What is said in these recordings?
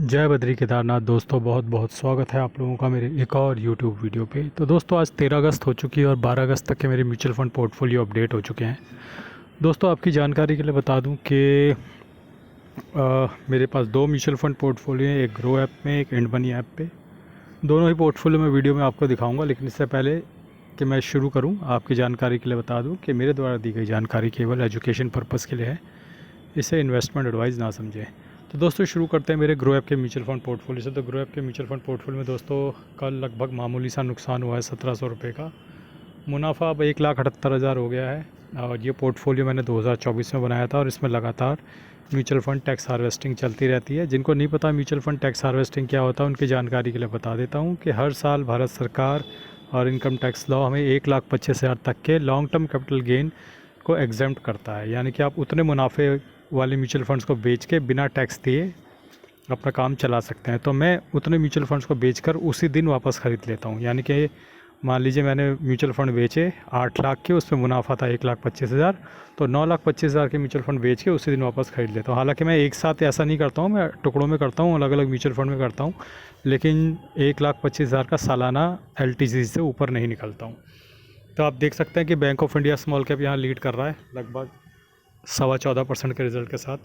जय बद्री केदारनाथ दोस्तों, बहुत बहुत स्वागत है आप लोगों का मेरे एक और यूट्यूब वीडियो पे। तो दोस्तों आज 13 अगस्त हो चुकी है और 12 अगस्त तक के मेरे म्यूचुअल फ़ंड पोर्टफोलियो अपडेट हो चुके हैं। दोस्तों आपकी जानकारी के लिए बता दूं कि मेरे पास दो म्यूचुअल फ़ंड पोर्टफोलियो हैं, एक ग्रो ऐप में, एक इंड मनी ऐप पे। दोनों ही पोर्टफोलियो में वीडियो में आपको दिखाऊँगा, लेकिन इससे पहले कि मैं शुरू करूँ आपकी जानकारी के लिए बता दूँ कि मेरे द्वारा दी गई जानकारी केवल एजुकेशन पर्पज़ के लिए है, इसे इन्वेस्टमेंट एडवाइस ना समझें। तो दोस्तों शुरू करते हैं मेरे ग्रो ऐप के म्यूचुअल फंड पोर्टफोलियो से। तो ग्रो ऐप के म्यूचुअल फंड पोर्टफोलियो में दोस्तों कल लगभग मामूली सा नुकसान हुआ है 1700 रुपये का। मुनाफा अब 1,78,000 हो गया है। और ये पोर्टफोलियो मैंने 2024 में बनाया था और इसमें लगातार म्यूचुअल फंड टैक्स हार्वेस्टिंग चलती रहती है। जिनको नहीं पता म्यूचुअल फंड टैक्स हार्वेस्टिंग क्या होता है, उनकी जानकारी के लिए बता देता हूँ कि हर साल भारत सरकार और इनकम टैक्स लॉ हमें 1,25,000 तक के लॉन्ग टर्म कैपिटल गेन को एग्जेम्प्ट करता है। यानी कि आप उतने मुनाफे वाले म्यूचुअल फंड्स को बेच के बिना टैक्स दिए अपना काम चला सकते हैं। तो मैं उतने म्यूचुअल फंड्स को बेचकर उसी दिन वापस ख़रीद लेता हूँ। यानी कि मान लीजिए मैंने म्यूचुअल फ़ंड बेचे 8 लाख के, उसमें मुनाफा था 1,25,000, तो 9,25,000 के म्यूचुअल फ़ंड बेच के उसी दिन वापस ख़रीद लेता हूँ। हालांकि मैं एक साथ ऐसा नहीं करता हूँ, मैं टुकड़ों में करता हूँ, अलग अलग म्यूचुअल फ़ंड में करता हूँ, लेकिन 1,25,000 का सालाना LTC से ऊपर नहीं निकलता हूँ। तो आप देख सकते हैं कि bank of India small cap यहाँ लीड कर रहा है लगभग 14.25% के रिज़ल्ट के साथ।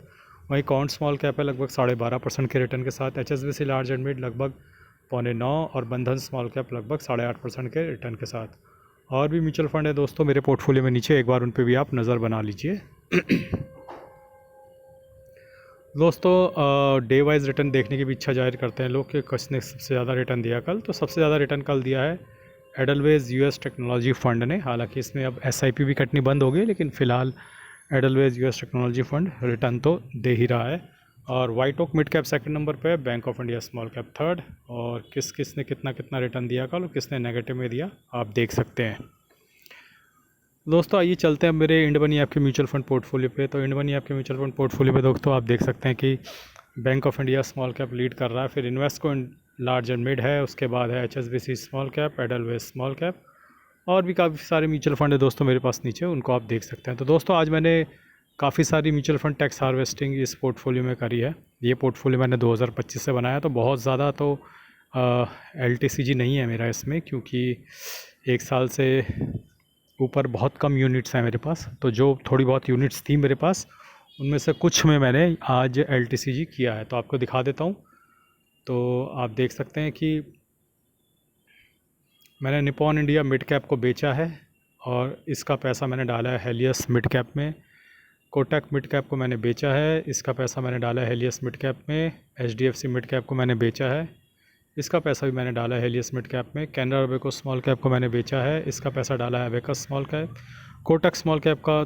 वहीं कॉन्ट स्मॉल कैप है लगभग 12.5% के रिटर्न के साथ। HSBC लार्ज एंड मिड लगभग 8.25 और बंधन स्मॉल कैप लगभग 8.5% के रिटर्न के साथ। और भी म्यूचुअल फंड है दोस्तों मेरे पोर्टफोलियो में नीचे, एक बार उन पर भी आप नज़र बना लीजिए। दोस्तों डे वाइज रिटर्न देखने की भी इच्छा जाहिर करते हैं लोग कि किसने सबसे ज़्यादा रिटर्न दिया कल। तो सबसे ज़्यादा रिटर्न कल दिया है एडलवेज US टेक्नोलॉजी फ़ंड ने। हालांकि इसमें अब SIP भी कटनी बंद हो गई, लेकिन फ़िलहाल Edelweiss US technology fund return तो दे ही रहा है। और White Oak mid cap second number पे है, Bank of India small cap third. और किसने कितना कितना रिटर्न दिया कल और किसने नेगेटिव में दिया आप देख सकते हैं। दोस्तों आइए चलते हैं मेरे इंड मनी ऐप के म्यूचुअल फंड पोर्टफोलियो पे। तो इंड मनी ऐप के म्यूचुअल फंड पोर्टफोलियो पे दोस्तों आप देख सकते हैं कि bank of India small cap lead कर रहा है, फिर इन्वेस्टको लार्ज एंड मिड है, उसके बाद है HSBC small cap, Edelweiss small cap, और भी काफ़ी सारे म्यूचुअल फंड है दोस्तों मेरे पास नीचे, उनको आप देख सकते हैं। तो दोस्तों आज मैंने काफ़ी सारी म्यूचुअल फंड टैक्स हार्वेस्टिंग इस पोर्टफोलियो में करी है। ये पोर्टफोलियो मैंने 2025 से बनाया, तो बहुत ज़्यादा तो LTCG नहीं है मेरा इसमें, क्योंकि एक साल से ऊपर बहुत कम यूनिट्स हैं मेरे पास। तो जो थोड़ी बहुत यूनिट्स थी मेरे पास, उनमें से कुछ में मैंने आज LTCG किया है, तो आपको दिखा देता हूँ। तो आप देख सकते हैं कि मैंने निपॉन इंडिया मिड कैप को बेचा है और इसका पैसा मैंने डाला है हेलियस मिड कैप में। कोटक मिड कैप को मैंने बेचा है, इसका पैसा मैंने डाला है हेलियस मिड कैप में। HDFC मिड कैप को मैंने बेचा है, इसका पैसा भी मैंने डाला है हेलियस मिड कैप में। कैनरा रोबेको स्मॉल कैप को मैंने बेचा है, इसका पैसा डाला है abacus small cap. Kotak small cap का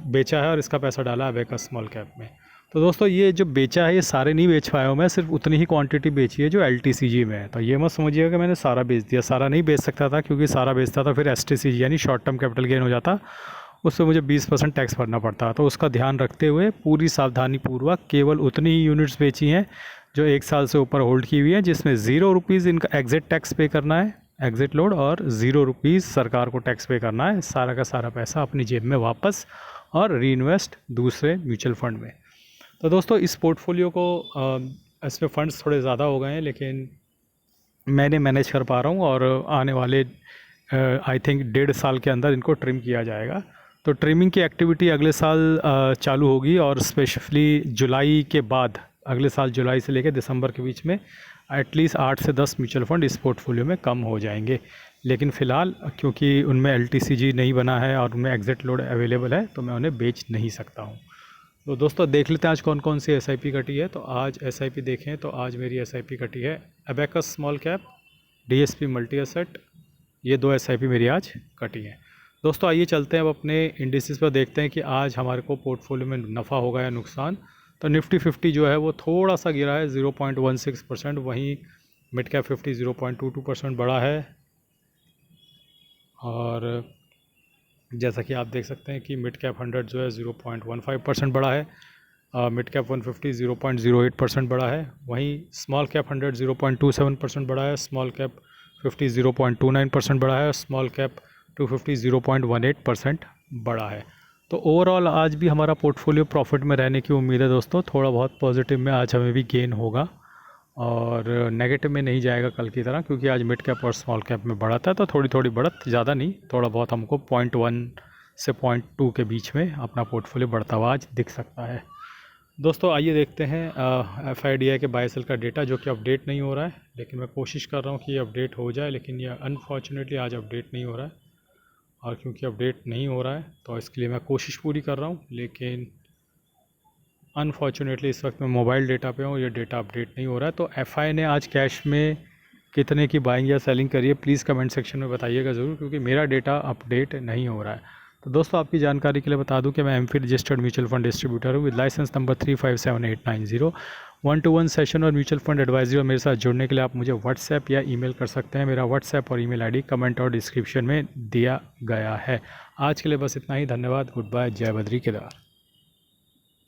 बेचा है और इसका पैसा डाला है अबेकस स्मॉल कैप में। तो दोस्तों ये जो बेचा है ये सारे नहीं बेच पाया हूँ मैं, सिर्फ उतनी ही क्वांटिटी बेची है जो LTCG में है। तो ये मत समझिएगा कि मैंने सारा बेच दिया, सारा नहीं बेच सकता था, क्योंकि सारा बेचता था फिर STCG यानी शॉर्ट टर्म कैपिटल गेन हो जाता, उससे मुझे 20% टैक्स भरना पड़ता। तो उसका ध्यान रखते हुए पूरी सावधानी पूर्वक केवल उतनी ही यूनिट्स बेची हैं जो एक साल से ऊपर होल्ड की हुई है, जिसमें 0 रुपीज़ इनका एग्जिट टैक्स पे करना है, एग्जिट लोड, और 0 रुपीज़ सरकार को टैक्स पे करना है। सारा का सारा पैसा अपनी जेब में वापस और री इन्वेस्ट दूसरे म्यूचुअल फंड में। तो दोस्तों इस पोर्टफोलियो को इसमें फ़ंड्स थोड़े ज़्यादा हो गए हैं, लेकिन मैंने मैनेज कर पा रहा हूँ और आने वाले आई थिंक 1.5 साल के अंदर इनको ट्रिम किया जाएगा। तो ट्रिमिंग की एक्टिविटी अगले साल चालू होगी, और स्पेशली जुलाई के बाद, अगले साल जुलाई से लेकर दिसंबर के बीच में एटलीस्ट 8 से 10 म्यूचुअल फंड इस पोर्टफोलियो में कम हो जाएंगे। लेकिन फ़िलहाल क्योंकि उनमें LTCG नहीं बना है और उनमें एग्जिट लोड अवेलेबल है, तो मैं उन्हें बेच नहीं सकता हूँ। तो दोस्तों देख लेते हैं आज कौन कौन सी SIP कटी है। तो आज SIP देखें तो आज मेरी SIP कटी है abacus small cap, DSP multi asset, ये 2 SIP मेरी आज कटी हैं। दोस्तों आइए चलते हैं अब अपने इंडिसेस पर, देखते हैं कि आज हमारे को पोर्टफोलियो में नफ़ा होगा या नुकसान। तो निफ्टी 50 जो है वो थोड़ा सा गिरा है 0.16%, वहीं मिड कैप 50 0.22% बढ़ा है। और जैसा कि आप देख सकते हैं कि मिड कैप 100 जो है 0.15% बढ़ा है, मिड कैप 150 0.08% बढ़ा है, वहीं स्मॉल कैप 100 0.27% बढ़ा है, स्मॉल कैप 50 0.29% बढ़ा है, स्मॉल कैप 250 0.18% बढ़ा है। तो ओवरऑल आज भी हमारा पोर्टफोलियो प्रॉफिट में रहने की उम्मीद है दोस्तों। थोड़ा बहुत पॉजिटिव में आज हमें भी गेन होगा और नेगेटिव में नहीं जाएगा कल की तरह, क्योंकि आज मिड कैप और स्मॉल कैप में बढ़त है, तो थोड़ी थोड़ी बढ़त, ज़्यादा नहीं, थोड़ा बहुत हमको 0.1 से 0.2 के बीच में अपना पोर्टफोलियो बढ़ता हुआ आज दिख सकता है। दोस्तों आइए देखते हैं FIDI के बाय सेल का डेटा, जो कि अपडेट नहीं हो रहा है, लेकिन मैं कोशिश कर रहा हूँ कि ये अपडेट हो जाए, लेकिन ये अनफॉर्चुनेटली आज अपडेट नहीं हो रहा है। और क्योंकि अपडेट नहीं हो रहा है तो इसके लिए मैं कोशिश पूरी कर रहा हूँ, लेकिन अनफॉर्चुनेटली इस वक्त मैं मोबाइल डेटा पे हूँ, ये डेटा अपडेट नहीं हो रहा है। तो FI ने आज कैश में कितने की बाइंग या सेलिंग करी है, प्लीज़ कमेंट सेक्शन में बताइएगा ज़रूर, क्योंकि मेरा डेटा अपडेट नहीं हो रहा है। तो दोस्तों आपकी जानकारी के लिए बता दूं कि मैं AMFI registered mutual fund distributor हूं with licence number 357890। 1-to-1 session और म्यूचुअल फंड एडवाइजरी और मेरे साथ जुड़ने के लिए आप मुझे व्हाट्सएप या ईमेल कर सकते हैं। मेरा व्हाट्सएप और ईमेल आईडी कमेंट और डिस्क्रिप्शन में दिया गया है। आज के लिए बस इतना ही। धन्यवाद। Good bye. जय बद्री केदार।